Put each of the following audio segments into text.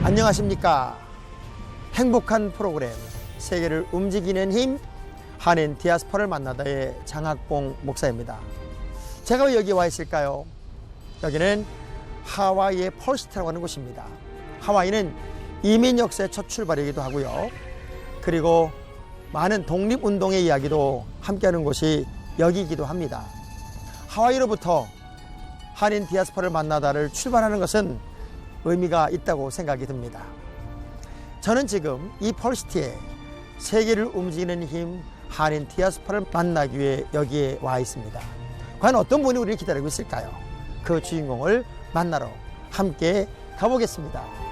안녕하십니까. 행복한 프로그램 세계를 움직이는 힘 한인 디아스포라를 만나다의 장학봉 목사입니다. 제가 왜 여기 와 있을까요? 여기는 하와이의 펄시티라고 하는 곳입니다. 하와이는 이민 역사의 첫 출발이기도 하고요. 그리고 많은 독립운동의 이야기도 함께하는 곳이 여기이기도 합니다. 하와이로부터 한인 디아스포라를 만나다를 출발하는 것은 의미가 있다고 생각이 듭니다. 저는 지금 이 펄시티에 세계를 움직이는 힘 한인 디아스포라를 만나기 위해 여기에 와 있습니다. 과연 어떤 분이 우리를 기다리고 있을까요? 그 주인공을 만나러 함께 가보겠습니다.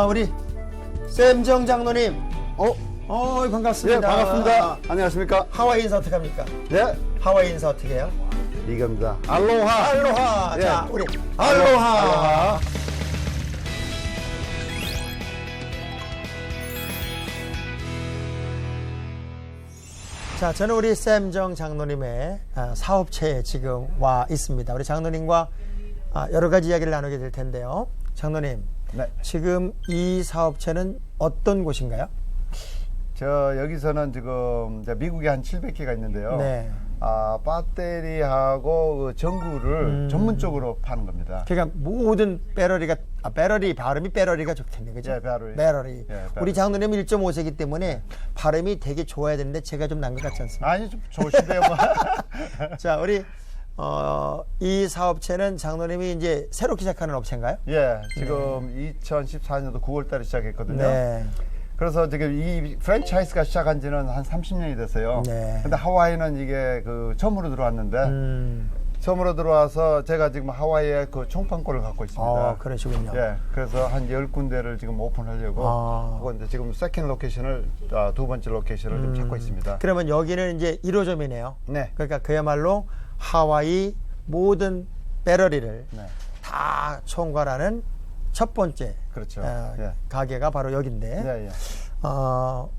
우리 샘정 장로님. 반갑습니다. 네, 반갑습니다. 안녕하십니까? 하와이 인사 어떻게 합니까? 네, 하와이 인사 어떻게 해요? 이겁니다. 알로하. 알로하. 네. 자, 우리 알로하. 알로하. 자, 저는 우리 샘정 장로님의 사업체에 지금 와 있습니다. 우리 장로님과 여러 가지 이야기를 나누게 될 텐데요. 장로님, 네. 지금 이 사업체는 어떤 곳인가요? 여기서는 지금 이제 미국에 한 700개가 있는데요. 네. 배터리하고 그 전구를 전문적으로 파는 겁니다. 그러니까 모든 배터리가 배터리 발음이 배터리가 좋겠네, 그죠? 네, 배터리. 배터리. 예, 배터리. 우리 장로님 1.5세기 때문에 발음이 되게 좋아야 되는데 제가 좀 난 것 같지 않습니까? 아니, 좀 좋으신데요, 뭐. 자, 우리 이 사업체는 장로님이 이제 새롭게 시작하는 업체인가요? 예, 지금 2014년도 9월달에 시작했거든요. 네. 그래서 지금 이 프랜차이즈가 시작한 지는 한 30년이 됐어요. 네. 근데 하와이는 이게 처음으로 들어왔는데, 처음으로 들어와서 제가 지금 하와이에 그 총판권을 갖고 있습니다. 그러시군요. 예, 그래서 한 10군데를 지금 오픈하려고 하고 이제 지금 세컨 로케이션을, 두 번째 로케이션을 좀 찾고 있습니다. 그러면 여기는 이제 1호점이네요. 네. 그러니까 그야말로 하와이 모든 배터리를 네. 다 총괄하는 첫 번째 그렇죠. 예. 가게가 바로 여기인데, 예, 예.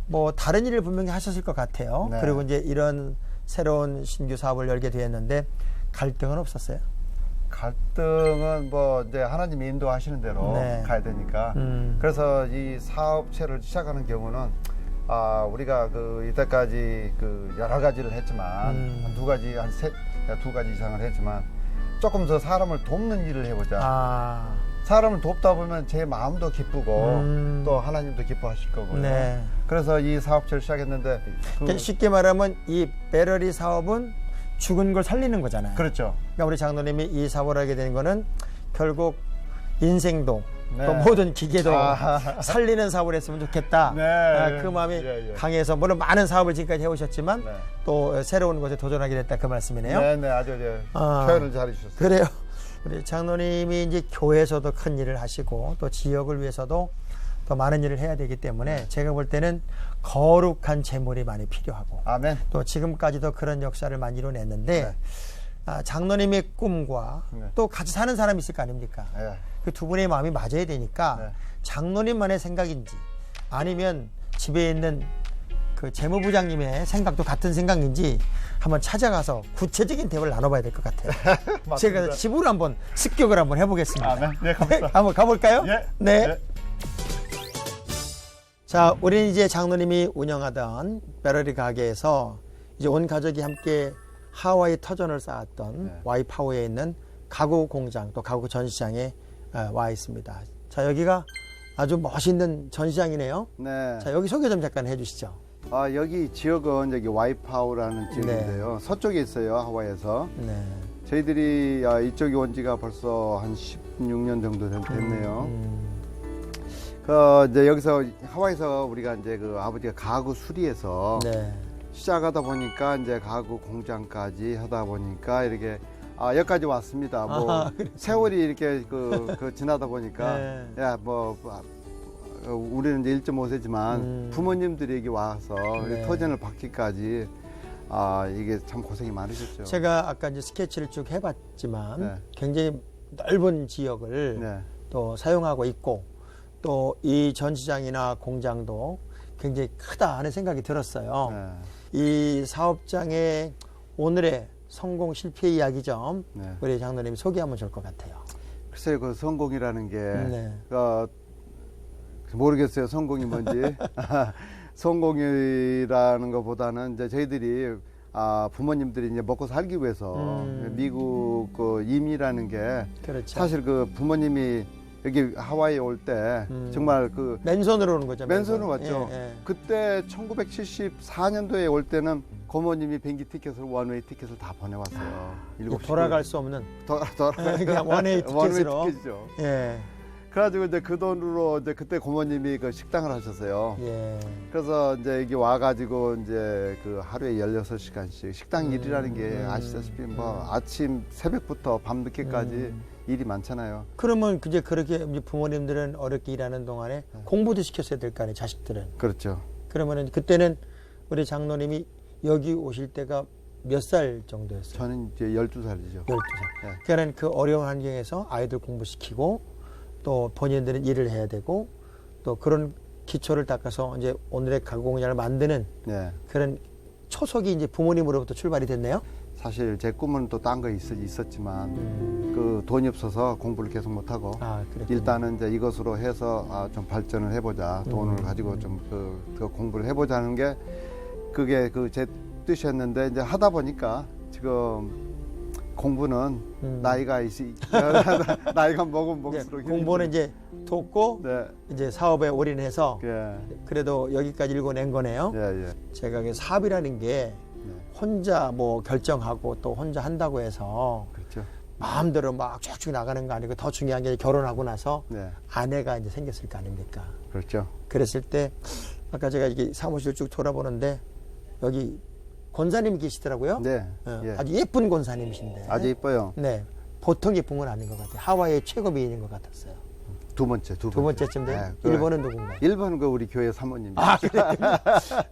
뭐 다른 일을 분명히 하셨을 것 같아요. 네. 그리고 이제 이런 새로운 신규 사업을 열게 되었는데 갈등은 없었어요? 갈등은 뭐 이제 하나님이 인도하시는 대로 네. 가야 되니까. 그래서 이 사업체를 시작하는 경우는 우리가 이때까지 여러 가지를 했지만 한 두 가지 이상을 했지만 조금 더 사람을 돕는 일을 해보자. 사람을 돕다 보면 제 마음도 기쁘고 또 하나님도 기뻐하실 거고요. 네. 그래서 이 사업체를 시작했는데 쉽게 말하면 이 배터리 사업은 죽은 걸 살리는 거잖아요. 그렇죠. 그러니까 우리 장로님이 이 사업을 하게 된 거는 결국 인생도 네. 또 모든 기계도 살리는 사업을 했으면 좋겠다. 네. 그 마음이 예. 강해서 물론 많은 사업을 지금까지 해오셨지만 네. 또 새로운 것에 도전하게 됐다, 그 말씀이네요. 네, 아주 표현을 잘 해주셨어요. 그래요. 우리 장로님이 이제 교회에서도 큰 일을 하시고 또 지역을 위해서도 더 많은 일을 해야 되기 때문에 제가 볼 때는 거룩한 재물이 많이 필요하고 아멘. 또 지금까지도 그런 역사를 많이 이뤄냈는데 네. 장로님의 꿈과 네. 또 같이 사는 사람이 있을 거 아닙니까? 네. 그 두 분의 마음이 맞아야 되니까 네. 장로님만의 생각인지 아니면 집에 있는 그 재무부장님의 생각도 같은 생각인지 한번 찾아가서 구체적인 대화를 나눠봐야 될 것 같아요. 제가 집으로 한번 습격을 한번 해보겠습니다. 네, 갑시다. 한번 가볼까요? 예. 네. 네. 자, 우리는 이제 장로님이 운영하던 베러리 가게에서 이제 온 가족이 함께 하와이 터전을 쌓았던 네. 와이파우에 있는 가구 공장 또 가구 전시장에 와 있습니다. 자, 여기가 아주 멋있는 전시장이네요. 네. 자, 여기 소개 좀 잠깐 해주시죠. 여기 지역은 여기 와이파우라는 지역인데요. 서쪽에 있어요, 하와이에서. 네. 저희들이 이쪽에 온 지가 벌써 한 16년 정도 됐네요. 이제 여기서 하와이에서 우리가 이제 그 아버지가 가구 수리해서 네. 시작하다 보니까 이제 가구 공장까지 하다 보니까 이렇게 여기까지 왔습니다. 뭐 아하, 세월이 이렇게 그 지나다 보니까 네. 우리는 이제 1.5세지만 부모님들이 여기 와서 네. 터전을 받기까지 이게 참 고생이 많으셨죠. 제가 아까 이제 스케치를 쭉 해봤지만 네. 굉장히 넓은 지역을 네. 또 사용하고 있고 또 이 전시장이나 공장도 굉장히 크다 하는 생각이 들었어요. 네. 이 사업장의 오늘의 성공 실패 이야기점 네. 우리 장로님이 소개하면 좋을 것 같아요. 글쎄요, 그 성공이라는 게 네. 모르겠어요. 성공이 뭔지. 성공이라는 것보다는 이제 저희들이 부모님들이 이제 먹고 살기 위해서 미국 그 이민이라는 게 그렇죠. 사실 그 부모님이 여기 하와이에 올 때 정말 그 맨손으로 오는 거죠. 맨손으로 왔죠. 예, 예. 그때 1974년도에 올 때는 고모님이 비행기 티켓을 원웨이 티켓을 다 보내왔어요. 일곱 돌아갈 수 없는 그냥 원웨이 티켓으로. 티켓이죠. 예. 그래가지고 이제 그 돈으로 이제 그때 고모님이 그 식당을 하셨어요. 예. 그래서 이제 여기 와가지고 이제 그 하루에 16시간씩 식당 일이라는 게 아시다시피 뭐 아침 새벽부터 밤 늦게까지 일이 많잖아요. 그러면 이제 그렇게 이제 부모님들은 어렵게 일하는 동안에 공부도 시켰어야 될 거 아니에요, 자식들은. 그렇죠. 그러면은 그때는 우리 장로님이 여기 오실 때가 몇 살 정도였어요? 저는 이제 12살이죠. 12살. 네. 그러니까 그 어려운 환경에서 아이들 공부시키고 또 본인들은 일을 해야 되고 또 그런 기초를 닦아서 이제 오늘의 가구 공장을 만드는 네. 그런 초석이 이제 부모님으로부터 출발이 됐네요. 사실 제 꿈은 또 딴 거 있었지만 그 돈이 없어서 공부를 계속 못 하고 그랬군요. 일단은 이제 이것으로 해서 좀 발전을 해보자. 돈을 가지고 좀 그 공부를 해보자는 게 그게 그 제 뜻이었는데 이제 하다 보니까 지금 공부는 나이가 먹으면 먹을수록 공부는 이제 돕고 네. 이제 사업에 올인해서 예. 그래도 여기까지 읽어낸 거네요. 예, 예. 제가 그 사업이라는 게 혼자 뭐 결정하고 또 혼자 한다고 해서 그렇죠. 마음대로 막 쭉쭉 나가는 거 아니고 더 중요한 게 결혼하고 나서 네. 아내가 이제 생겼을 거 아닙니까? 그렇죠. 그랬을 때 아까 제가 이게 사무실 쭉 돌아보는데 여기 권사님이 계시더라고요. 네. 예. 아주 예쁜 권사님이신데. 아주 이뻐요. 네. 보통 예쁜 건 아닌 것 같아요. 하와이의 최고 미인인 것 같았어요. 두 번째. 두 번째쯤 돼요. 네, 1번은 누군가요? 1번은 그 우리 교회 사모님. 그래요?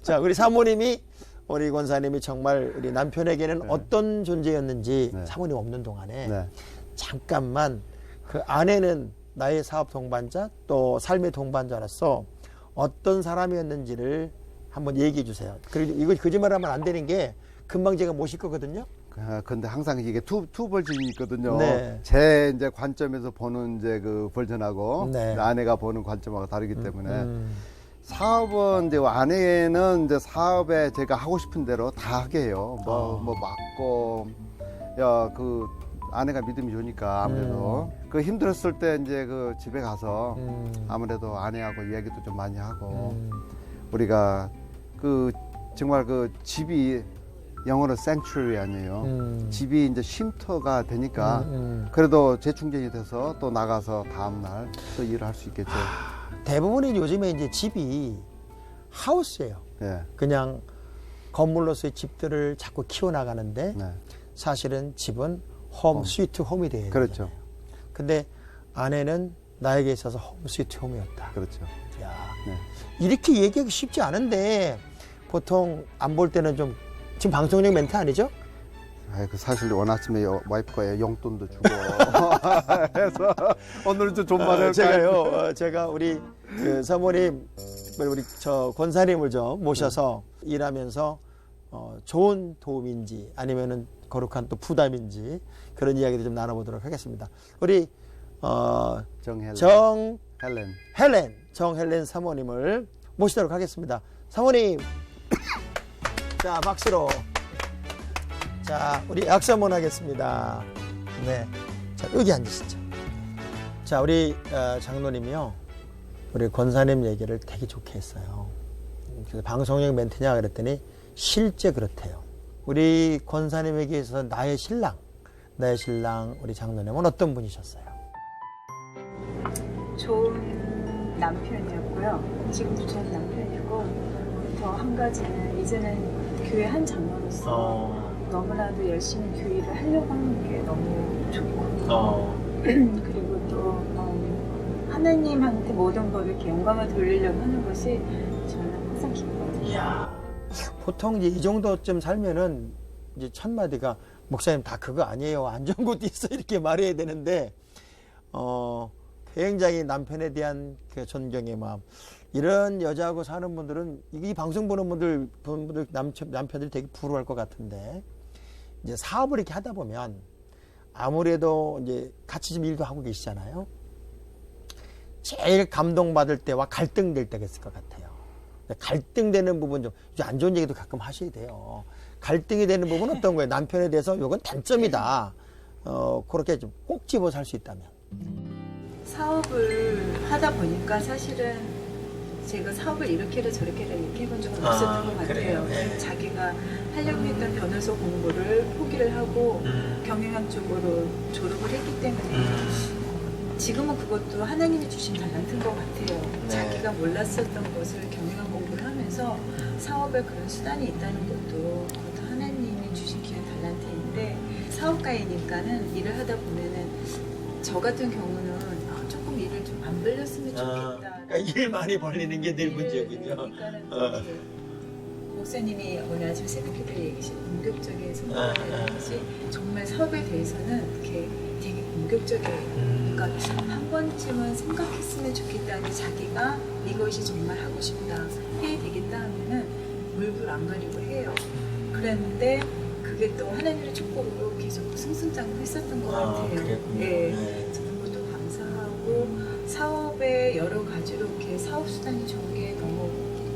자, 우리 사모님이 우리 권사님이 정말 우리 남편에게는 어떤 존재였는지 사모님 없는 동안에 네. 잠깐만 그 아내는 나의 사업 동반자 또 삶의 동반자로서 어떤 사람이었는지를 한번 얘기해 주세요. 그리고 이거 거짓말하면 안 되는 게 금방 제가 모실 거거든요. 근데 항상 이게 투 버전이 있거든요. 네. 제 이제 관점에서 보는 이제 그 버전하고 네. 아내가 보는 관점하고 다르기 때문에 사업은 이제 아내는 이제 사업에 제가 하고 싶은 대로 다 하게 해요. 뭐 맞고 그 아내가 믿음이 좋으니까 아무래도 그 힘들었을 때 이제 그 집에 가서 아무래도 아내하고 이야기도 좀 많이 하고 우리가 그 정말 그 집이 영어로 sanctuary 아니에요. 집이 이제 쉼터가 되니까 그래도 재충전이 돼서 또 나가서 다음날 또 일을 할 수 있겠죠. 대부분이 요즘에 이제 집이 하우스예요. 네. 그냥 건물로서의 집들을 자꾸 키워나가는데 네. 사실은 집은 홈 스위트 홈이 돼야 돼요. 그렇죠. 근데 아내는 나에게 있어서 홈 스위트 홈이었다. 그렇죠. 야, 네. 이렇게 얘기하기 쉽지 않은데 보통 안 볼 때는 좀 지금 방송용 멘트 아니죠? 그 사실 오늘 아침에 와이프가 용돈도 주고 해서 오늘은 좀 말할까요? 제가요. 제가 우리 그 사모님 특별히 우리 저 권사님을 좀 모셔서 일하면서 좋은 도움인지 아니면은 거룩한 또 부담인지 그런 이야기를 좀 나눠보도록 하겠습니다. 우리 정헬렌 사모님을 모시도록 하겠습니다. 사모님, 자 박수로. 자, 우리 악수 한번 하겠습니다. 네, 자 여기 앉으시죠. 자, 우리 장로님이요, 우리 권사님 얘기를 되게 좋게 했어요. 그래서 방송용 멘트냐 그랬더니 실제 그렇대요. 우리 권사님에게 있어서 나의 신랑 우리 장로님은 어떤 분이셨어요? 좋은 남편이었고요. 지금도 좋은 남편이고, 더 한 가지는 이제는 교회 한 장로로서 너무나도 열심히 교회를 하려고 하는 게 너무 좋고, 그리고 또 하나님한테 모든 걸 이렇게 영광을 돌리려고 하는 것이 저는 항상 기뻐요. 이야, 보통 이제 이 정도쯤 살면은 이제 첫 마디가 목사님 다 그거 아니에요. 안 좋은 것도 있어 이렇게 말해야 되는데 굉장히 남편에 대한 그 존경의 마음. 이런 여자하고 사는 분들은 이 방송 보는 분들 남편들이 되게 부러워할 것 같은데, 이제 사업을 이렇게 하다 보면 아무래도 이제 같이 좀 일도 하고 계시잖아요. 제일 감동받을 때와 갈등될 때가 있을 것 같아요. 갈등되는 부분 좀 안 좋은 얘기도 가끔 하셔야 돼요. 갈등이 되는 부분은 어떤 거예요? 남편에 대해서 이건 단점이다. 그렇게 좀 꼭 집어 살 수 있다면. 사업을 하다 보니까 사실은 제가 사업을 이렇게를 저렇게를 이렇게 해본 적은 없었던 것 같아요. 그래요? 자기가 하려고 했던 변호사 공부를 포기를 하고 경영학 쪽으로 졸업을 했기 때문에 지금은 그것도 하나님이 주신 달란트인 것 같아요. 네. 자기가 몰랐었던 것을 경영학 공부를 하면서 사업에 그런 수단이 있다는 것도 그것도 하나님이 주신 귀한 달란트인데, 사업가이니까는 일을 하다 보면은 저 같은 경우는 조금 일을 좀 안 벌렸으면 좋겠다. 그러니까 일 많이 벌리는 게 늘 문제군요. 그러니까는 목사님이 오늘 아침 새벽기도 얘기하신 공격적인 성격이라는 것이 정말 사업에 대해서는 이렇게 되게 공격적이에요. 그러니까 한 번쯤은 생각했으면 좋겠다는, 자기가 이것이 정말 하고 싶다, 해야 되겠다 하면은 물불 안 가리고 해요. 그랬는데 그게 또 하나님의 축복으로 계속 승승장구했었던 것 같아요. 그랬군요. 예, 네. 저는 것도 감사하고, 사업에 여러 가지로 이렇게 사업 수단이 좋은 게 너무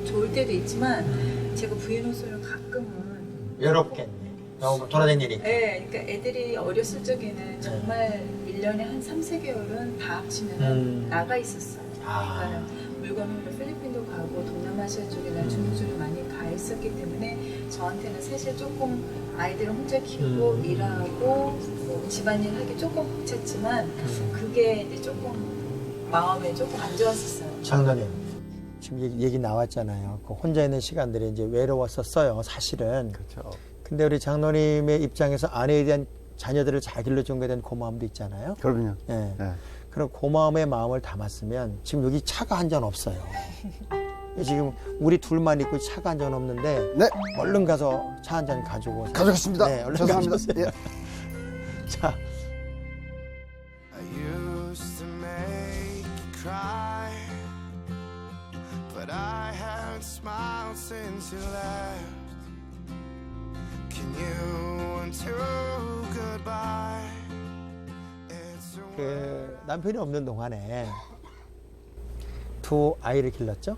좋을 때도 있지만 제가 부인호소를 가끔은 외롭겠네. 너무 돌아다니니까. 네, 그러니까 애들이 어렸을 적에는 정말 1년에 한 3, 4개월은 다 합치면 나가 있었어요. 그러니까 물건으로 필리핀도 가고 동남아시아 쪽이나 중국 쪽에 많이 가 있었기 때문에 저한테는 사실 조금 아이들을 혼자 키우고 일하고 뭐 집안일 하기 조금 벅찼지만 그게 이제 조금 마음에 조금 안 좋았었어요. 장로님, 지금 얘기 나왔잖아요. 그 혼자 있는 시간들이 이제 외로웠었어요, 사실은. 그렇죠. 근데 우리 장로님의 입장에서 아내에 대한 자녀들을 잘 길러준 것에 대한 고마움도 있잖아요. 그럼요. 예. 네. 그런 고마움의 마음을 담았으면 지금 여기 차가 한 잔 없어요. 지금 우리 둘만 있고 차가 한 잔 없는데 네. 얼른 가서 차 한 잔 가지고 가져갔습니다. 네, 얼른 죄송합니다. 가져오세요. 예. 자, I used to make you cry, but I haven't smiled since you left. Can you undo goodbye? It's a 그 남편이 없는 동안에 두 아이를 길렀죠.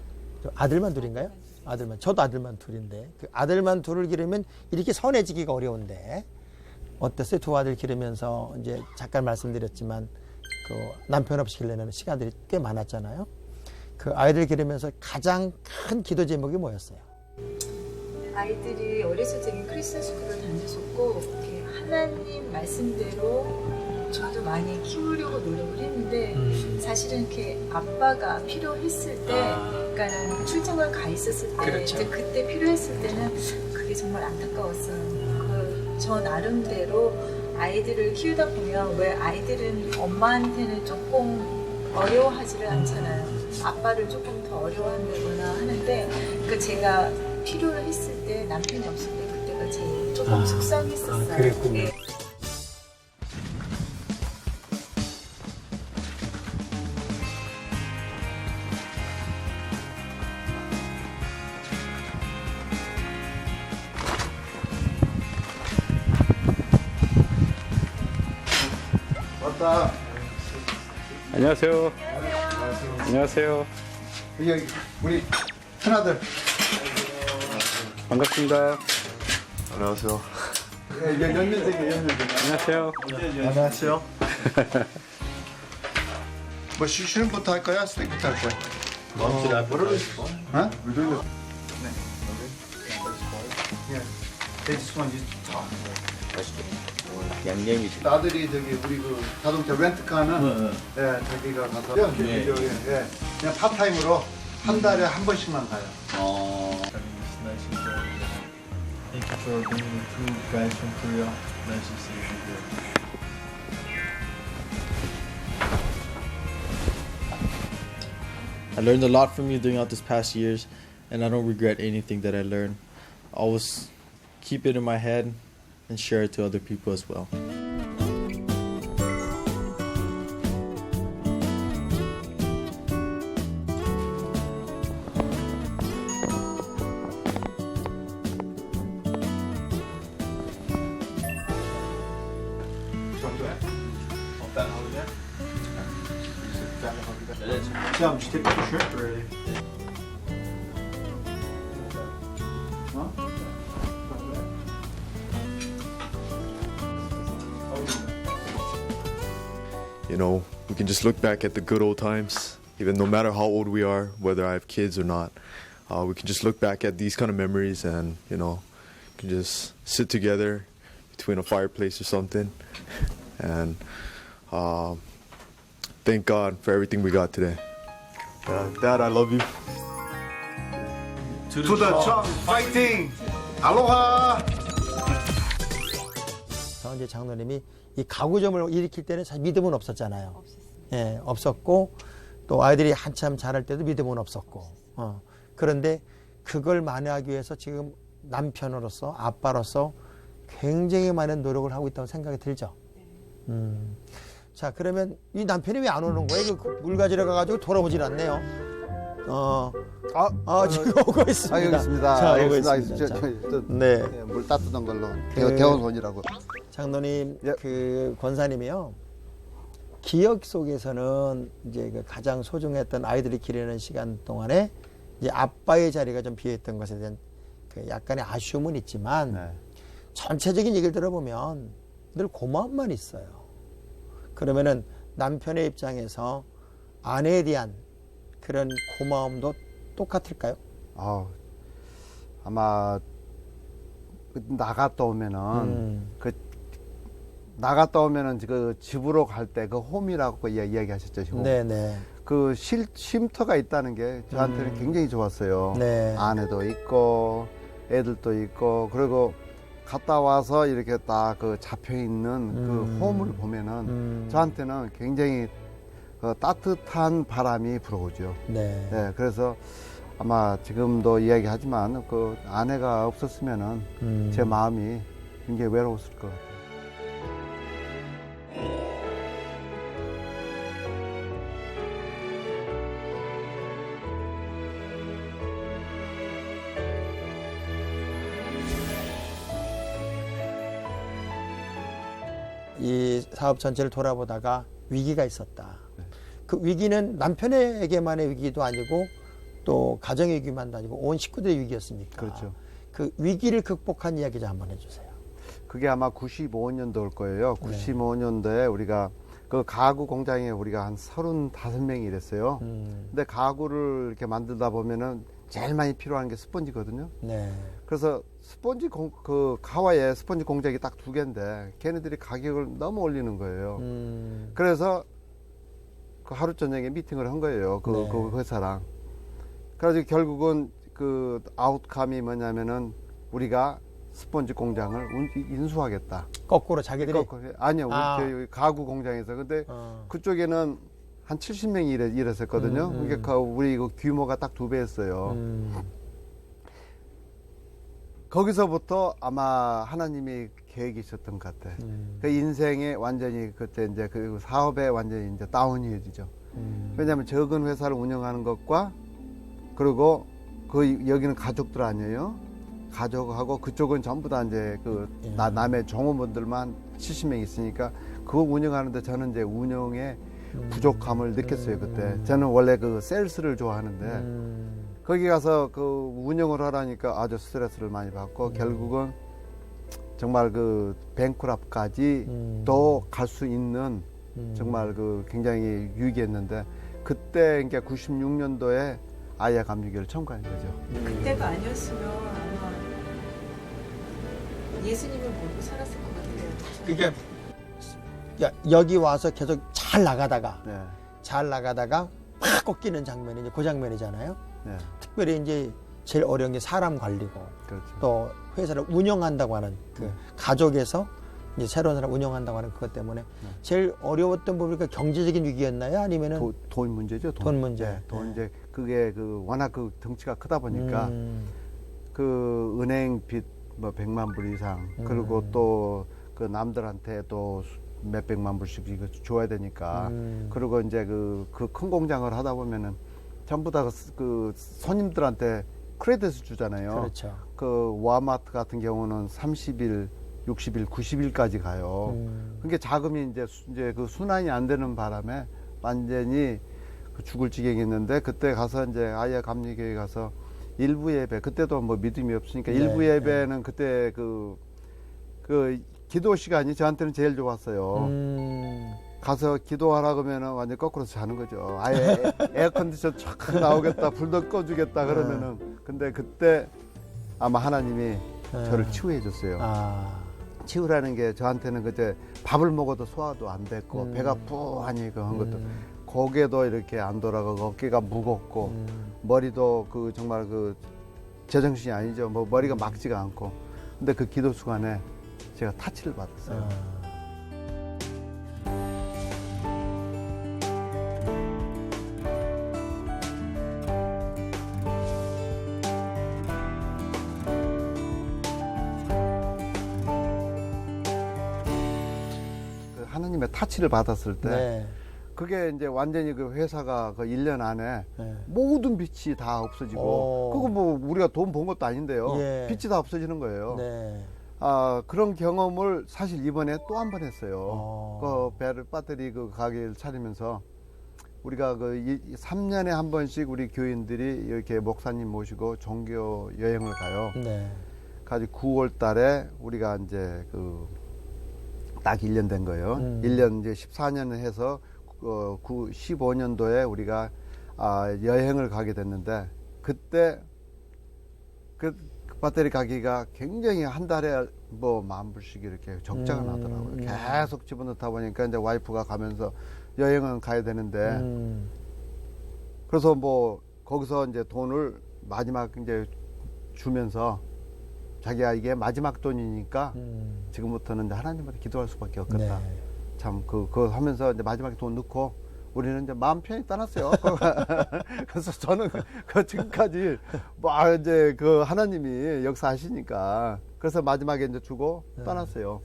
아들만 둘인가요? 아들만. 저도 아들만 둘인데 그 아들만 둘을 기르면 이렇게 선해지기가 어려운데 어땠어요? 두 아들 기르면서 이제 잠깐 말씀드렸지만 그 남편 없이 길러내는 시간들이 꽤 많았잖아요. 그 아이들 기르면서 가장 큰 기도 제목이 뭐였어요? 아이들이 어렸을 적에 크리스천 스쿨을 다녔었고 이렇게 하나님 말씀대로 저도 많이 키우려고 노력을 했는데 사실은 이렇게 아빠가 필요했을 때, 그러니까는 출장을 가 있었을 때, 그렇죠. 이제 그때 필요했을 때는 그게 정말 안타까웠어요. 저 나름대로 아이들을 키우다 보면 왜 아이들은 엄마한테는 조금 어려워하지를 않잖아요. 아빠를 조금 더 어려워한다거나 하는데, 그 제가 필요를 했을 때 남편이 없을 때 그때가 제일 조금 속상했었어요. 그랬군요. 네. 반갑다. 안녕하세요. 안녕하세요. 여기 우리 큰아들. 반갑습니다. 안녕하세요. 연년생이에요. 안녕하세요. 안녕하세요. 뭐 슈림부터 할 거야? 스테이크부터 할 거야? 어? 양념이 아들이 저기 우리 그 자동차 렌트카는 예, 자기가 가서 예, 그냥 파타임으로 한 달에 한 번씩만 가요. Thank you for bringing the two guys from Korea. Nice to see you here. I learned a lot from you throughout this past years, and I don't regret anything that I learned. I always keep it in my head and share it to other people as well. Sam, just take the shirt already. You know, we can just look back at the good old times, even no matter how old we are, whether I have kids or not. We can just look back at these kind of memories and, you know, can just sit together between a fireplace or something and thank God for everything we got today. Dad, I love you. To the top, fighting! 알로하! 이제 장로님이 이 가구점을 일으킬 때는 사실 믿음은 없었잖아요. 예, 없었고 또 아이들이 한참 자랄 때도 믿음은 없었고. 그런데 그걸 만회하기 위해서 지금 남편으로서 아빠로서 굉장히 많은 노력을 하고 있다고 생각이 들죠. 자, 그러면 이 남편이 왜 안 오는 거예요? 물 가지러 가가지고 돌아오질 않네요. 지금 오고 있습니다. 여기 있습니다. 자, 오고 알겠습니다. 있습니다. 네. 물 따뜻한 걸로 그- 데운 손이라고. 장로님, 예. 그 권사님이요. 기억 속에서는 이제 그 가장 소중했던 아이들이 기르는 시간 동안에 이제 아빠의 자리가 좀 비어있던 것에 대한 그 약간의 아쉬움은 있지만 네. 전체적인 얘기를 들어보면 늘 고마움만 있어요. 그러면은 남편의 입장에서 아내에 대한 그런 고마움도 똑같을까요? 아마 나갔다 오면은 나갔다 오면은 그 집으로 갈 때 그 홈이라고 이야기하셨죠 지금. 네네. 그 쉼터가 있다는 게 저한테는 굉장히 좋았어요. 네. 아내도 있고 애들도 있고 그리고 갔다 와서 이렇게 딱 그 잡혀 있는 그 홈을 보면은 저한테는 굉장히 그 따뜻한 바람이 불어오죠. 네. 네, 그래서 아마 지금도 이야기하지만 그 아내가 없었으면은 제 마음이 굉장히 외로웠을 것 같아요. 이 사업 전체를 돌아보다가 위기가 있었다. 그 위기는 남편에게만의 위기도 아니고 또 가정의 위기만도 아니고 온 식구들의 위기였습니까? 그렇죠. 그 위기를 극복한 이야기 좀 한번 해주세요. 그게 아마 95년도일 거예요. 95년도에 우리가 그 가구 공장에 우리가 한 35명이 일했어요. 근데 가구를 이렇게 만들다 보면은 제일 많이 필요한 게 스펀지거든요. 네. 그래서 그 가와에 스펀지 공장이 딱 2개인데 걔네들이 가격을 너무 올리는 거예요. 그래서 그 하루 저녁에 미팅을 한 거예요. 그 회사랑. 그래가지고 결국은 그 아웃컴이 뭐냐면은 우리가 스펀지 공장을 인수하겠다. 거꾸로 자기들이 아니요, 저희 가구 공장에서. 근데 그쪽에는 한 70명이 일했었거든요. 그러니까 우리 그 규모가 딱 2배였어요. 거기서부터 아마 하나님이 계획이 있었던 것 같아요. 그 인생에 완전히 그때 이제 그 사업에 완전히 이제 다운이어지죠. 왜냐하면 적은 회사를 운영하는 것과 그리고 그 여기는 가족들 아니에요. 가족하고 그쪽은 전부 다 이제 그 남의 종업원들만 70명 있으니까 그거 운영하는데 저는 이제 운영에 부족함을 느꼈어요. 그때 저는 원래 그 셀스를 좋아하는데 거기 가서 그 운영을 하라니까 아주 스트레스를 많이 받고 결국은 정말 그 뱅크랍까지 또 갈 수 있는 정말 그 굉장히 위기였는데 그때 그러니까 96년도에 아이야 감리교를 청구한 거죠. 그때가 아니었으면 아마 예수님을 모르고 살았을 것 같아요. 그게 여기 와서 계속 잘 나가다가 네. 팍 꺾이는 장면이 이제 그 장면이잖아요. 네. 특별히 이제 제일 어려운 게 사람 관리고 그렇죠. 또 회사를 운영한다고 하는 그 가족에서 이제 새로운 사람 운영한다고 하는 그것 때문에 제일 어려웠던 부분이 경제적인 위기였나요? 아니면은 돈 문제죠. 돈 문제. 네, 돈 이제 그게 그 워낙 그 덩치가 크다 보니까 그 은행 빚 뭐 100만 불 이상 그리고 또 그 남들한테 또 몇백만 불씩 이거 줘야 되니까 그리고 이제 그 큰 공장을 하다 보면은 전부 다 그 손님들한테 크레딧을 주잖아요. 그렇죠. 그 워마트 같은 경우는 30일, 60일, 90일까지 가요. 그게 자금이 이제 그 순환이 안 되는 바람에 완전히 그 죽을 지경이었는데 그때 가서 이제 아이야 감리교회 가서 일부 예배 그때도 뭐 믿음이 없으니까 네, 일부 예배는 그때 그 기도 시간이 저한테는 제일 좋았어요. 가서 기도하라 그러면은 완전 거꾸로 자는 거죠. 아예 에어컨디션 촥 나오겠다, 불도 꺼주겠다 그러면은 근데 그때 아마 하나님이 저를 치유해 줬어요. 치유라는 게 저한테는 그때 밥을 먹어도 소화도 안 됐고 배가 뿌하니 그한 것도 고개도 이렇게 안 돌아가고 어깨가 무겁고 머리도 그 정말 그 제정신이 아니죠. 뭐 머리가 막지가 않고 근데 그 기도 순간에 제가 타치를 받았어요. 그 하나님의 타치를 받았을 때 네. 그게 이제 완전히 그 회사가 그 1년 안에 네. 모든 빚이 다 없어지고 오. 그거 뭐 우리가 돈 번 것도 아닌데요. 예. 빚이 다 없어지는 거예요. 네. 그런 경험을 사실 이번에 또 한 번 했어요. 그 배터리 그 가게를 차리면서 우리가 그 3년에 한 번씩 우리 교인들이 이렇게 목사님 모시고 종교 여행을 가요. 네. 가지고 9월 달에 우리가 이제 그 딱 1년 된 거예요. 1년 이제 14년을 해서 15년도에 우리가 여행을 가게 됐는데 그때 그 배터리 가기가 굉장히 한 달에 뭐 10,000불씩 이렇게 적자가 나더라고요. 계속 집어넣다 보니까 이제 와이프가 가면서 여행은 가야 되는데 그래서 뭐 거기서 이제 돈을 마지막 이제 주면서 자기가 이게 마지막 돈이니까 지금부터는 이제 하나님한테 기도할 수밖에 없겠다. 네. 참 그거 하면서 이제 마지막에 돈 넣고 우리는 이제 마음 편히 떠났어요. 그래서 저는 그 지금까지 뭐 이제 그 하나님이 역사하시니까 그래서 마지막에 이제 주고 떠났어요.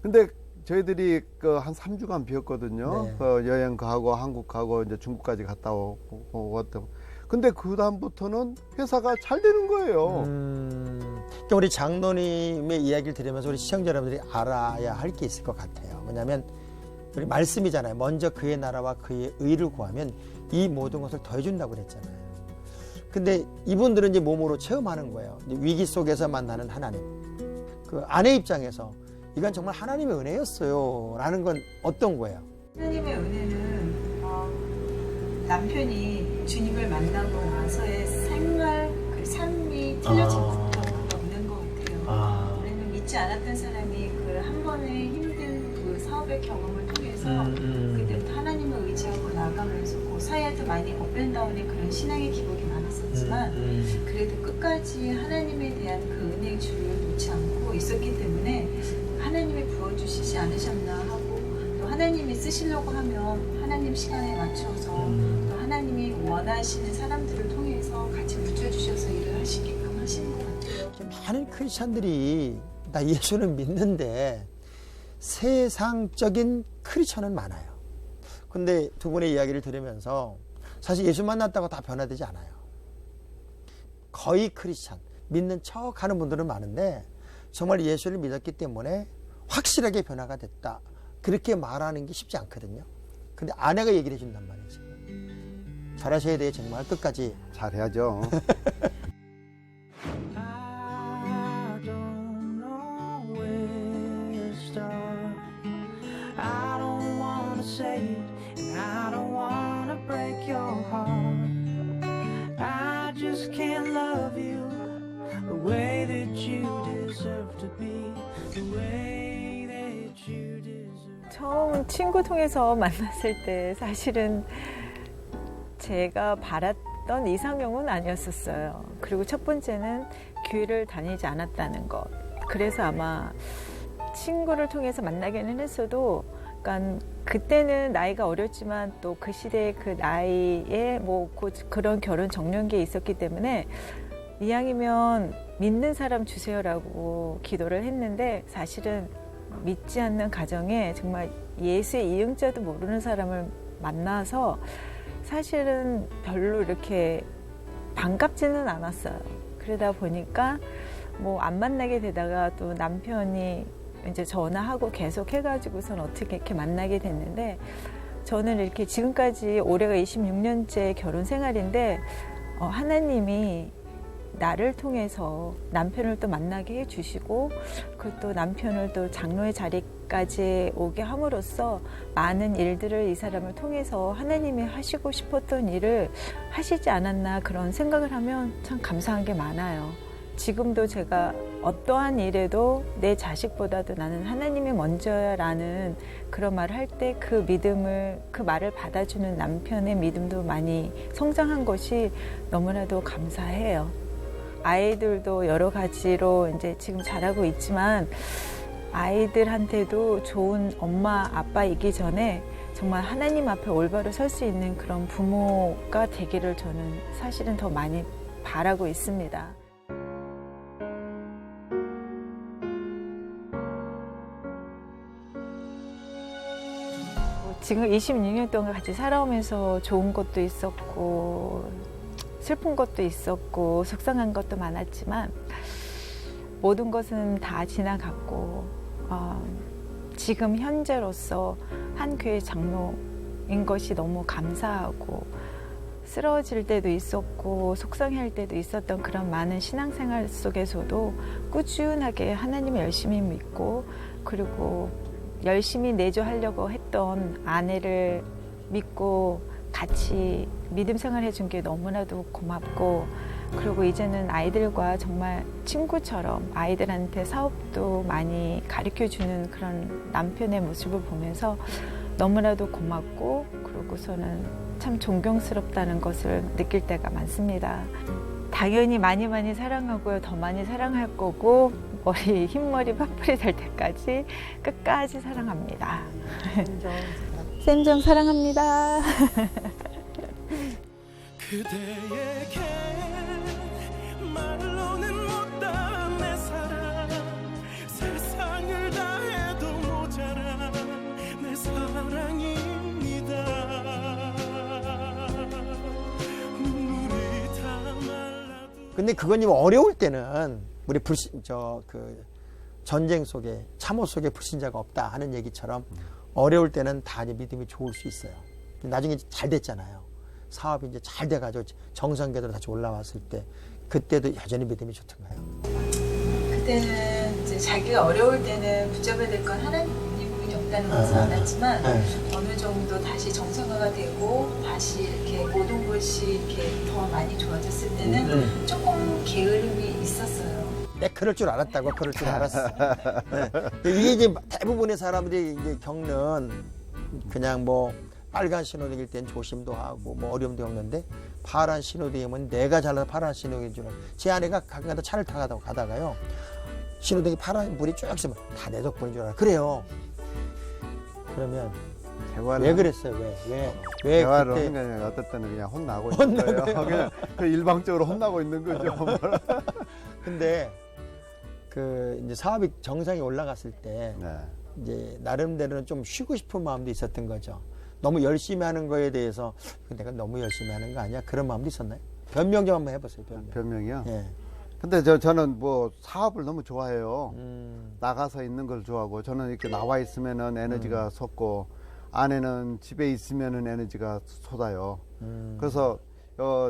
근데 저희들이 그 한 3주간 비었거든요. 네. 그 여행 가고 한국 가고 이제 중국까지 갔다 왔다. 근데 그 다음부터는 회사가 잘 되는 거예요. 그러니까 우리 장로님의 이야기를 들으면서 우리 시청자 여러분들이 알아야 할 게 있을 것 같아요. 왜냐하면 우리 말씀이잖아요. 먼저 그의 나라와 그의 의를 구하면 이 모든 것을 더해준다고 그랬잖아요. 근데 이분들은 이제 몸으로 체험하는 거예요. 이제 위기 속에서 만나는 하나님. 그 아내 입장에서 이건 정말 하나님의 은혜였어요. 라는 건 어떤 거예요? 하나님의 은혜는 남편이 주님을 만나고 나서의 생활, 그 삶이 틀려진 것도 없는 것 같아요. 우리는 믿지 않았던 사람이 그 한 번의 힘든 그 사업의 경험을 통해서 그때부터 하나님을 의지하고 나가면서 그 사이에도 많이 업앤다운의 그런 신앙의 기복이 많았었지만 그래도 끝까지 하나님에 대한 그 은혜의 줄을 놓지 않고 있었기 때문에 하나님이 부어주시지 않으셨나 하고 또 하나님이 쓰시려고 하면 하나님 시간에 맞춰서 또 하나님이 원하시는 사람들을 통해서 같이 붙여주셔서 일을 하시게끔 하시는 것 같아요. 많은 크리스찬들이 나 예수는 믿는데 세상적인 크리스찬은 많아요. 근데 두 분의 이야기를 들으면서 사실 예수 만났다고 다 변화되지 않아요. 거의 크리스찬, 믿는 척 하는 분들은 많은데 정말 예수를 믿었기 때문에 확실하게 변화가 됐다. 그렇게 말하는 게 쉽지 않거든요. 근데 아내가 얘기를 해준단 말이지. 잘하셔야 돼요. 정말 끝까지. 잘해야죠. I don't know where to start. I don't wanna say it, and I don't wanna break your heart. I just can't love you the way that you deserve to be, the way that you deserve. 처음 친구 통해서 만났을 때 사실은 제가 바랐던 이상형은 아니었었어요. 그리고 첫 번째는 교회를 다니지 않았다는 것. 그래서 아마 친구를 통해서 만나기는 했어도, 그러니까 그때는 나이가 어렸지만 또 그 시대의 그 나이에 뭐 그런 결혼 정년기에 있었기 때문에 이왕이면 믿는 사람 주세요라고 기도를 했는데, 사실은 믿지 않는 가정에 정말 예수의 이응자도 모르는 사람을 만나서 사실은 별로 이렇게 반갑지는 않았어요. 그러다 보니까 뭐 안 만나게 되다가 또 남편이 이제 전화하고 계속 해가지고선 어떻게 이렇게 만나게 됐는데, 저는 이렇게 지금까지 올해가 26년째 결혼 생활인데 하나님이 나를 통해서 남편을 또 만나게 해주시고, 그 또 남편을 또 장로의 자리까지 오게 함으로써 많은 일들을 이 사람을 통해서 하나님이 하시고 싶었던 일을 하시지 않았나, 그런 생각을 하면 참 감사한 게 많아요. 지금도 제가 어떠한 일에도 내 자식보다도 나는 하나님이 먼저야라는 그런 말을 할 때 그 믿음을, 그 말을 받아주는 남편의 믿음도 많이 성장한 것이 너무나도 감사해요. 아이들도 여러 가지로 이제 지금 자라고 있지만 아이들한테도 좋은 엄마, 아빠이기 전에 정말 하나님 앞에 올바로 설 수 있는 그런 부모가 되기를 저는 사실은 더 많이 바라고 있습니다. 지금 26년 동안 같이 살아오면서 좋은 것도 있었고 슬픈 것도 있었고 속상한 것도 많았지만 모든 것은 다 지나갔고 지금 현재로서 한 교회 장로인 것이 너무 감사하고, 쓰러질 때도 있었고 속상할 때도 있었던 그런 많은 신앙생활 속에서도 꾸준하게 하나님을 열심히 믿고, 그리고 열심히 내조하려고 했던 아내를 믿고 같이 믿음 생활 해준 게 너무나도 고맙고, 그리고 이제는 아이들과 정말 친구처럼 아이들한테 사업도 많이 가르쳐주는 그런 남편의 모습을 보면서 너무나도 고맙고, 그러고서는 참 존경스럽다는 것을 느낄 때가 많습니다. 당연히 많이 사랑하고요. 더 많이 사랑할 거고, 흰머리 파풀이 될 때까지 끝까지 사랑합니다. 쌤정 사랑합니다. 그대에게 말로는 못다한 내 사랑, 세상을 다해도 모자라 내 사랑입니다. 눈물이 다 말라도. 근데 그건 어려울 때는 우리 전쟁 속에, 참호 속에 불신자가 없다 하는 얘기처럼 어려울 때는 다 이제 믿음이 좋을 수 있어요. 나중에 잘 됐잖아요. 사업이 이제 잘 돼가지고 정상궤도로 다시 올라왔을 때, 그때도 여전히 믿음이 좋던가요? 그때는 이제 자기가 어려울 때는 붙잡아야 될 건 하나님뿐이 없다는 것을 알았지만 어느 정도 다시 정상화가 되고 다시 이렇게 모든 것이 이렇게 더 많이 좋아졌을 때는 조금 게으름이 있었어요. 그럴 줄 알았다고. 그럴 줄 알았어. 네. 이게 이제 대부분의 사람들이 이제 겪는, 그냥 뭐 빨간 신호등일 땐 조심도 하고 뭐 어려움도 겪는데, 파란 신호등이면 내가 잘나서 파란 신호등인 줄 알아요. 제 아내가 가끔가다 차를 타고 가다가요, 신호등이 파란 불이 쭉 있으면 다 내 덕분인 줄 알아요. 그래요. 그러면 왜 그랬어요? 왜 대화를 그때 하는 게 아니라 어떨 때는 그냥 혼나고 있는 거예요. 그냥 그 일방적으로 혼나고 있는 거죠. 근데 이제 사업이 정상에 올라갔을 때 네. 이제 나름대로는 좀 쉬고 싶은 마음도 있었던 거죠. 너무 열심히 하는 거에 대해서 내가 너무 열심히 하는 거 아니야? 그런 마음도 있었나요? 변명 좀 한번 해보세요. 변명. 변명이요? 예. 근데 저는 뭐 사업을 너무 좋아해요. 나가서 있는 걸 좋아하고, 저는 이렇게 나와 있으면은 에너지가 솟고, 안에는 집에 있으면은 에너지가 솟아요. 그래서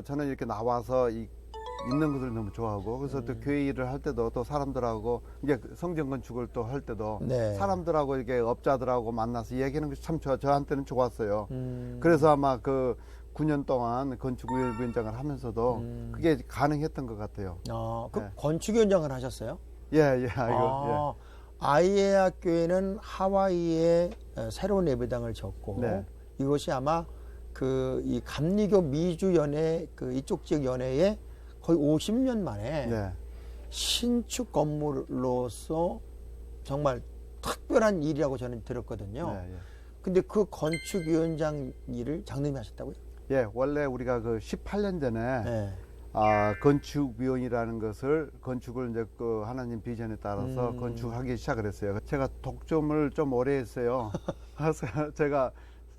저는 이렇게 나와서 있는 것을 너무 좋아하고, 그래서 또 교회 일을 할 때도 또 사람들하고 이제 성전 건축을 또 할 때도 네. 사람들하고 이렇게 업자들하고 만나서 이야기하는 것이 참 저한테는 좋았어요. 그래서 아마 그 9년 동안 건축위원장을 하면서도 그게 가능했던 것 같아요. 그 네. 건축위원장을 하셨어요? 예. 이거, 아이의 학교에는 하와이에 새로운 예배당을 짓고 네. 이것이 아마 이 감리교 미주 연회 이쪽 지역 연회에 거의 50년 만에 네. 신축 건물로서 정말 특별한 일이라고 저는 들었거든요. 예. 근데 그 건축위원장 일을 장님이 하셨다고요? 예, 원래 우리가 그 18년 전에 네. 건축위원이라는 것을 건축을 이제 그 하나님 비전에 따라서 건축하기 시작을 했어요. 제가 독점을 좀 오래 했어요. 그래서 제가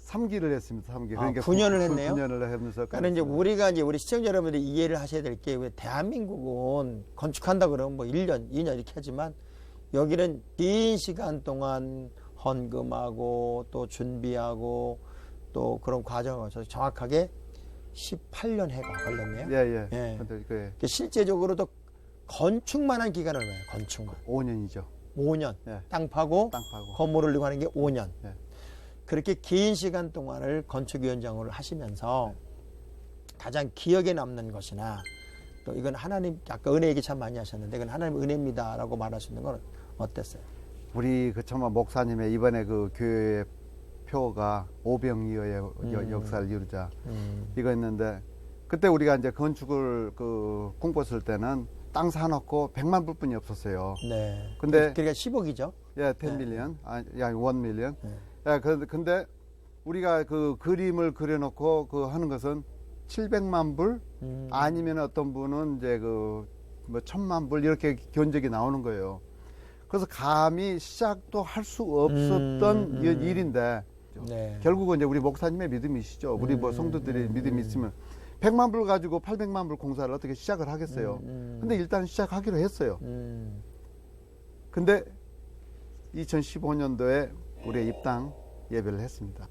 3기를 했습니다. 3기. 그러니까 9년을 했네요. 9년을 하면서. 그러니까 이제 우리 시청자 여러분들이 이해를 하셔야 될 게 왜 대한민국은 건축한다 그러면 뭐 1년, 2년 이렇게 하지만 여기는 긴 시간 동안 헌금하고 또 준비하고 또 그런 과정을 거쳐서 정확하게 18년 해가 걸렸네요. 예. 예. 근데 그 그러니까 실제적으로도 건축만 한 기간은 얼마예요? 건축만. 5년이죠. 5년. 예. 땅 파고 땅 파고. 건물을 올리고 하는 게 5년. 예. 그렇게 긴 시간 동안을 건축위원장으로 하시면서 가장 기억에 남는 것이나 또 이건 하나님, 아까 은혜 얘기 참 많이 하셨는데 이건 하나님 은혜입니다라고 말할 수 있는 건 어땠어요? 우리 그 정말 목사님의 이번에 그 교회 표가 오병이어의 역사를 이루자 이거 했는데, 그때 우리가 이제 건축을 꿈꿨을 때는 땅 사놓고 100만 불뿐이 없었어요. 네. 근데 그러니까 10억이죠. 예, 10 밀리언, 1 밀리언. 네. 야, 근데 우리가 그 그림을 그려놓고 하는 것은 700만 불, 아니면 어떤 분은 이제 뭐 1000만 불 이렇게 견적이 나오는 거예요. 그래서 감히 시작도 할 수 없었던 일인데, 네. 결국은 이제 우리 목사님의 믿음이시죠. 우리 뭐 성도들의 믿음이 있으면 100만 불 가지고 800만 불 공사를 어떻게 시작을 하겠어요. 근데 일단 시작하기로 했어요. 근데 2015년도에 우리의 입당 예배를 했습니다.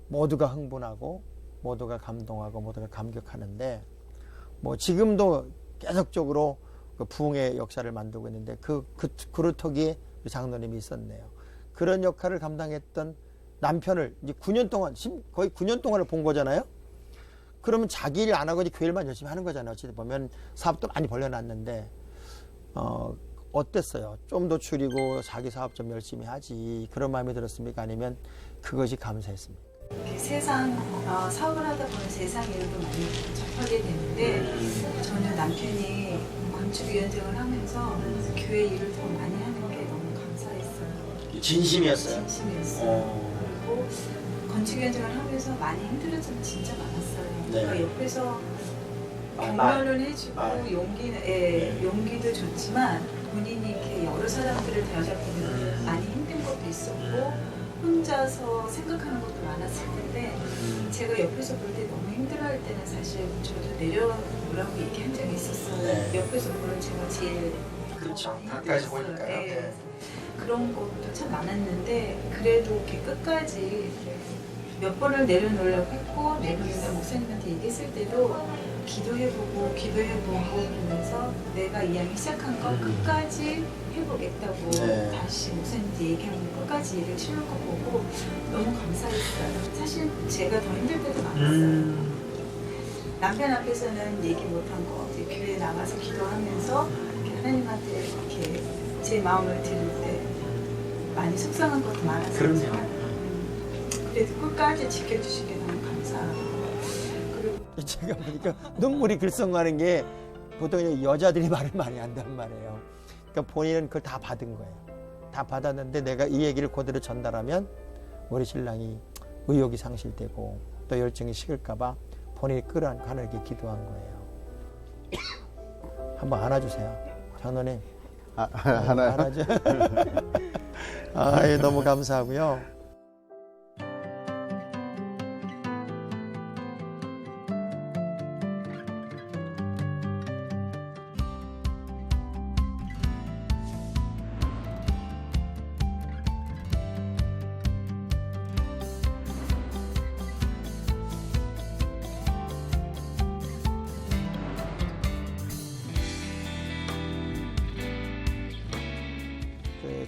모두가 흥분하고 모두가 감동하고 모두가 감격하는데, 뭐 지금도 계속적으로 그 부흥의 역사를 만들고 있는데 그 그루터기에 장로님이 있었네요. 그런 역할을 감당했던 남편을 이제 9년 동안, 거의 9년 동안을 본 거잖아요. 그러면 자기 일 안 하고 이제 교회만 열심히 하는 거잖아요. 어찌 보면 사업도 많이 벌려놨는데 어땠어요? 좀 더 줄이고 자기 사업 좀 열심히 하지, 그런 마음이 들었습니까? 아니면 그것이 감사했습니까? 세상 사업을 하다 보면 세상 일도 많이 접하게 되는데, 저는 남편이 건축위원장을 하면서 교회 일을 더 많이 하는 게 너무 감사했어요. 진심이었어요. 진심이었어요. 그리고 건축위원장을 하면서 많이 힘들었던 점이 진짜 많았어요. 네. 그러니까 옆에서 격려를 해주고 용기도 줬지만, 본인이 이렇게 여러 사람들을 대하다 보면 많이 힘든 것도 있었고 혼자서 생각하는 것도 많았을 텐데, 제가 옆에서 볼 때 너무 힘들어할 때는 사실 저도 내려오라고 얘기한 적이 있었어요. 네. 옆에서 보는 제가 제일 그렇죠. 많이 가까이서 힘들었어요. 보니까요. 네. 네. 그런 것도 참 많았는데, 그래도 이렇게 끝까지 몇 번을 내려놓으려고 했고, 내려놓는다 목사님한테 얘기했을 때도 기도해보고 그러면서 내가 이야기 시작한 거 끝까지 해보겠다고 네. 다시 목사님한테 얘기하면 끝까지 일을 치는 거 보고 너무 감사했어요. 사실 제가 더 힘들 때도 많았어요. 남편 앞에서는 얘기 못한 거, 이제 교회에 나가서 기도하면서 이렇게 하나님한테 이렇게 제 마음을 들을 때 많이 속상한 것도 많았었지만, 그래도 끝까지 지켜주신 게 너무 감사하고. 그리고 제가 보니까 눈물이 글썽하는 게 보통 여자들이 말을 많이 한단 말이에요. 그러니까 본인은 그걸 다 받은 거예요. 다 받았는데 내가 이 얘기를 그대로 전달하면 우리 신랑이 의욕이 상실되고 또 열정이 식을까봐 본인이 끌어안고 하나님께 기도한 거예요. 한번 안아주세요. 장로님. 하나요? 안아줘. 너무 감사하고요.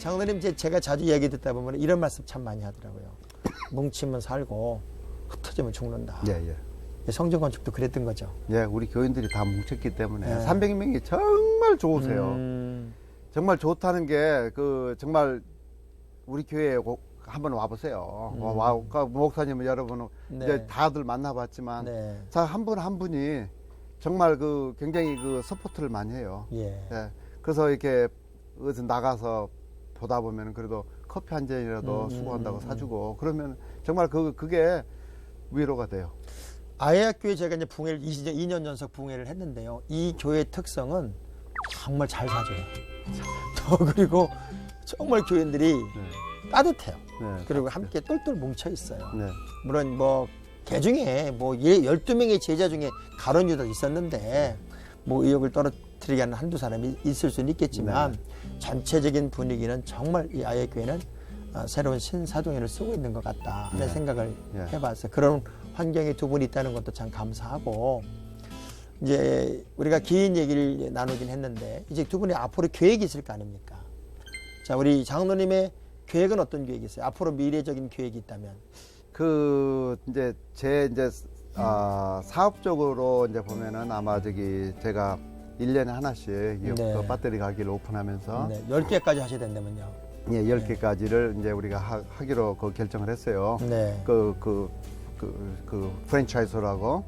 장로님 제가 자주 얘기 듣다 보면 이런 말씀 참 많이 하더라고요. 뭉치면 살고 흩어지면 죽는다. 예, 예. 성전 건축도 그랬던 거죠. 예, 우리 교인들이 다 뭉쳤기 때문에 네. 300명이 정말 좋으세요. 정말 좋다는 게 정말 우리 교회에 한번 와보세요. 그러니까 목사님은 여러분 네. 이제 다들 만나봤지만 네. 한 분 한 분이 정말 굉장히 서포트를 많이 해요. 예. 예. 그래서 이렇게 어디서 나가서 보다 보면 그래도 커피 한 잔이라도 수고한다고 사주고 그러면 정말 그게 위로가 돼요. 아예학교에 제가 이제 붕회를 2년 연속 붕회를 했는데요. 이 교회의 특성은 정말 잘 사줘요. 또 그리고 정말 교인들이 따뜻해요. 네. 그리고 함께 똘똘 뭉쳐 있어요. 네. 물론 개 중에 12명의 제자 중에 가론 유다 있었는데 의욕을 떨어뜨리게 하는 한두 사람이 있을 수는 있겠지만 전체적인 분위기는 정말 이 아예교회는 새로운 신사동회를 쓰고 있는 것 같다 하는 생각을 해봤어요. 그런 환경에 두 분이 있다는 것도 참 감사하고 이제 우리가 긴 얘기를 나누긴 했는데 이제 두 분이 앞으로 계획이 있을 거 아닙니까? 자, 우리 장로님의 계획은 어떤 계획이 있어요? 앞으로 미래적인 계획이 있다면? 사업적으로 이제 보면은 아마 제가 1년에 하나씩 그 배터리 가게를 오픈하면서 10개까지 하셔야 된다면요. 예, 10개까지를 이제 우리가 하기로 결정을 했어요. 네. 프랜차이즈라고.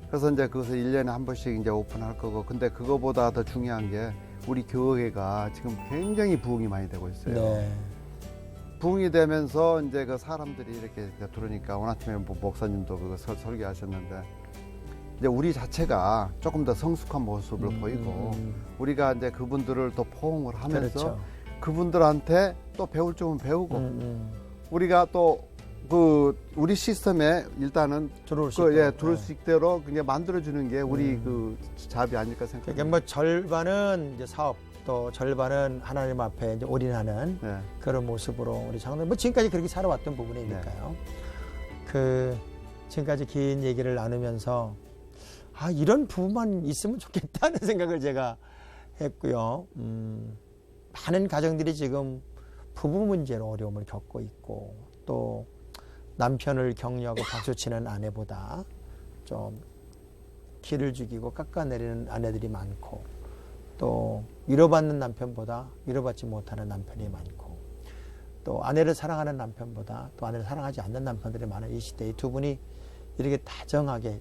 그래서 이제 그것을 1년에 한 번씩 이제 오픈할 거고. 근데 그거보다 더 중요한 게 우리 교회가 지금 굉장히 부흥이 많이 되고 있어요. 네. 부흥이 되면서 이제 사람들이 이렇게 들으니까 오늘 아침에 목사님도 그거 설교하셨는데 이제 우리 자체가 조금 더 성숙한 모습을 보이고 우리가 이제 그분들을 또 포옹을 하면서 그렇죠. 그분들한테 또 배울 점은 배우고 우리가 또 우리 시스템에 일단은 들어올 수 있도록, 들어올 수 있도록 그냥 만들어주는 게 우리 잡이 아닐까 생각합니다. 그러니까 절반은 이제 사업, 또 절반은 하나님 앞에 이제 올인하는 그런 모습으로 우리 장로님 지금까지 그렇게 살아왔던 부분이니까요. 지금까지 긴 얘기를 나누면서 이런 부부만 있으면 좋겠다는 생각을 제가 했고요. 많은 가정들이 지금 부부 문제로 어려움을 겪고 있고 또 남편을 격려하고 박수치는 아내보다 좀 기를 죽이고 깎아내리는 아내들이 많고 또 위로받는 남편보다 위로받지 못하는 남편이 많고 또 아내를 사랑하는 남편보다 또 아내를 사랑하지 않는 남편들이 많은 이 시대에 두 분이 이렇게 다정하게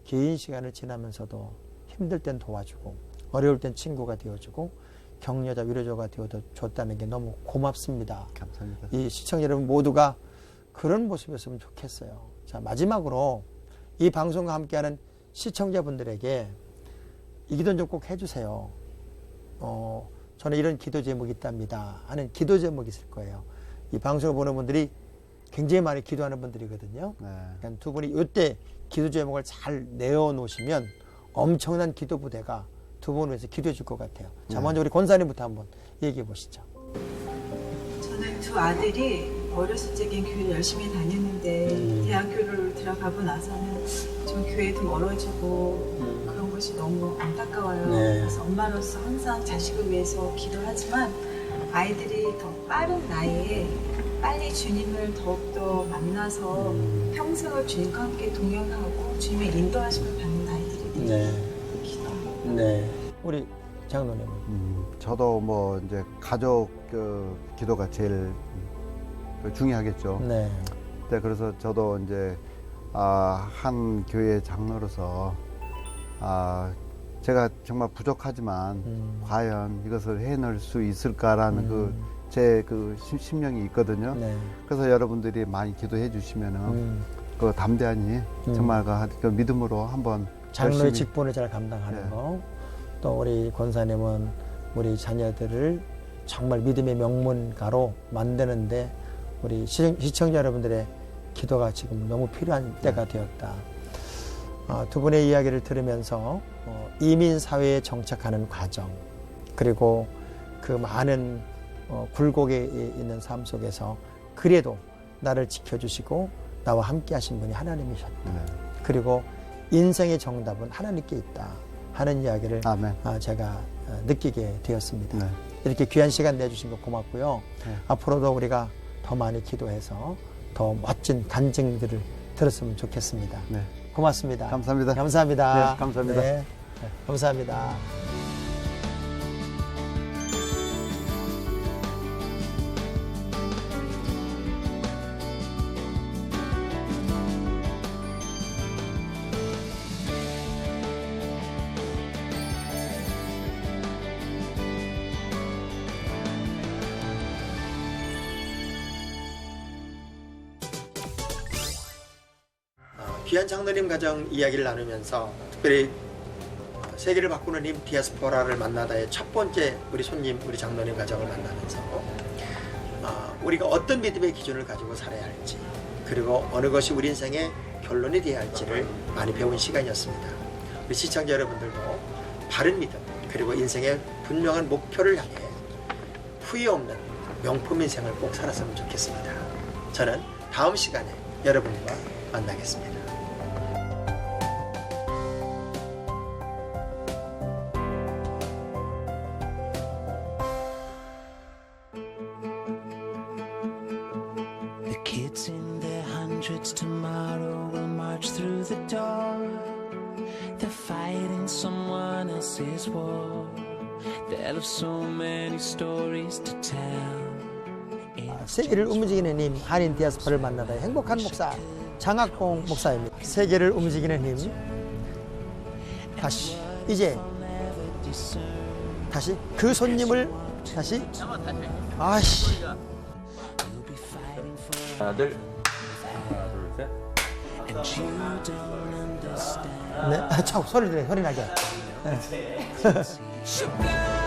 긴 시간을 지나면서도 힘들 땐 도와주고 어려울 땐 친구가 되어주고 격려자 위로자가 되어줬다는 게 너무 고맙습니다. 감사합니다. 이 시청자 여러분 모두가 그런 모습이었으면 좋겠어요. 자, 마지막으로 이 방송과 함께하는 시청자분들에게 이 기도 좀 꼭 해주세요. 저는 이런 기도 제목이 있답니다 하는 기도 제목이 있을 거예요. 이 방송을 보는 분들이 굉장히 많이 기도하는 분들이거든요. 그러니까 두 분이 이때 기도 제목을 잘 내어놓으시면 엄청난 기도 부대가 두 분을 위해서 기도해 줄 것 같아요. 자, 먼저 우리 권사님부터 한번 얘기해 보시죠. 저는 두 아들이 어렸을 적엔 교회를 열심히 다녔는데 대학교를 들어가고 나서는 좀 교회도 멀어지고 그런 것이 너무 안타까워요. 그래서 엄마로서 항상 자식을 위해서 기도하지만 아이들이 더 빠른 나이에 빨리 주님을 더욱더 만나서 평생을 주님과 함께 동행하고 주님의 인도하심을 받는 아이들이 기도합니다. 우리 장로님은? 저도 이제 가족 기도가 제일 중요하겠죠. 네. 그래서 저도 이제 한 교회 장로로서 제가 정말 부족하지만 과연 이것을 해낼 수 있을까라는 제 심령이 있거든요. 그래서 여러분들이 많이 기도해 주시면은 담대하니 정말 그 믿음으로 한번 장로의 열심히. 직분을 잘 감당하는 거. 또 우리 권사님은 우리 자녀들을 정말 믿음의 명문가로 만드는데 우리 시청자 여러분들의 기도가 지금 너무 필요한 때가 되었다. 두 분의 이야기를 들으면서 이민 사회에 정착하는 과정 그리고 그 많은 굴곡에 있는 삶 속에서 그래도 나를 지켜주시고 나와 함께 하신 분이 하나님이셨다. 그리고 인생의 정답은 하나님께 있다 하는 이야기를 아멘. 제가 느끼게 되었습니다. 이렇게 귀한 시간 내주신 거 고맙고요. 네. 앞으로도 우리가 더 많이 기도해서 더 멋진 간증들을 들었으면 좋겠습니다. 네. 고맙습니다. 감사합니다. 감사합니다. 네, 감사합니다. 네, 감사합니다. 귀한 장로님 가정 이야기를 나누면서 특별히 세계를 바꾸는 힘 디아스포라를 만나다의 첫 번째 우리 손님, 우리 장로님 가정을 만나면서 우리가 어떤 믿음의 기준을 가지고 살아야 할지, 그리고 어느 것이 우리 인생의 결론이 되어야 할지를 많이 배운 시간이었습니다. 우리 시청자 여러분들도 바른 믿음, 그리고 인생의 분명한 목표를 향해 후회 없는 명품 인생을 꼭 살았으면 좋겠습니다. 저는 다음 시간에 여러분과 만나겠습니다. The kids in their hundreds tomorrow will march through the door. They're fighting someone else's war. They'll have so many stories to tell. 세계를 움직이는 힘, 한인 디아스포라를 만나다의 행복한 목사 장학봉 목사입니다. 세계를 움직이는 힘, 다시 그 손님을 아씨 하나, 둘, 셋. And you don't understand. 네, 참 소리 나게. Sugar.